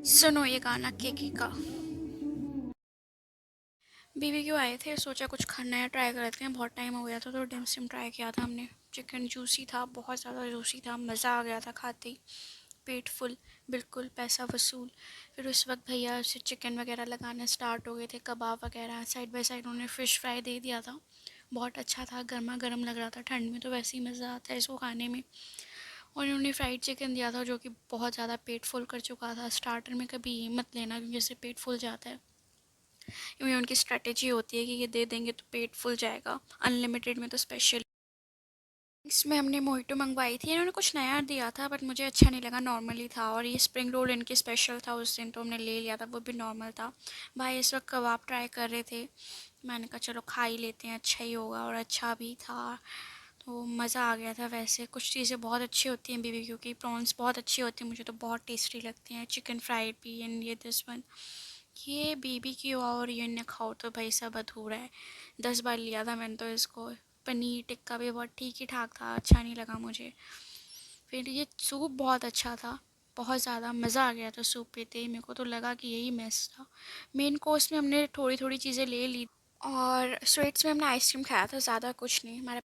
सुनो ये गाना केकी का। बीबीक्यू आए थे, सोचा कुछ खाना है, ट्राई करते हैं। बहुत टाइम हो गया था तो डिम सिम ट्राई किया था हमने। चिकन जूसी था, बहुत ज़्यादा जूसी था, मज़ा आ गया था खाते ही। पेट फुल, बिल्कुल पैसा वसूल। फिर उस वक्त भैया से चिकन वगैरह लगाने स्टार्ट हो गए थे, कबाब वगैरह। साइड बाय साइड उन्होंने फ़िश फ्राई दे दिया था, बहुत अच्छा था, गर्मा गर्म लग रहा था। ठंड में तो वैसे ही मज़ा आता है इसको खाने में। और उन्होंने फ्राइड चिकन दिया था जो कि बहुत ज़्यादा पेट फुल कर चुका था। स्टार्टर में कभी ये मत लेना क्योंकि इससे पेट फुल जाता है। ये उनकी स्ट्रेटेजी होती है कि ये दे देंगे तो पेट फुल जाएगा, अनलिमिटेड में तो स्पेशल। इसमें हमने मोहितो मंगवाई थी, इन्होंने कुछ नया दिया था बट मुझे अच्छा नहीं लगा, नॉर्मल ही था। और ये स्प्रिंग रोल इनकी स्पेशल था उस दिन, तो हमने ले लिया था, वो भी नॉर्मल था। भाई इस वक्त कबाब ट्राई कर रहे थे, मैंने कहा चलो खा ही लेते हैं, अच्छा ही होगा। और अच्छा भी था, तो मज़ा आ गया था। वैसे कुछ चीज़ें बहुत अच्छी होती हैं बीबीक्यू की, प्रॉन्स बहुत अच्छी होती हैं, मुझे तो बहुत टेस्टी लगती हैं। चिकन फ्राइड भी, एंड ये दिस वन, ये बीबीक्यू और ये न खाओ तो भाई सब अधूरा है। 10 बार लिया था मैंने तो इसको। पनीर टिक्का भी बहुत ठीक ही ठाक था, अच्छा नहीं लगा मुझे। फिर ये सूप बहुत अच्छा था, बहुत ज़्यादा मज़ा आ गया था सूप पीते ही। मेरे को तो लगा कि यही मेस था। मेन कोर्स में हमने थोड़ी थोड़ी चीज़ें ले ली, और स्वीट्स में हमने आइसक्रीम खाया था, ज़्यादा कुछ नहीं। हमारे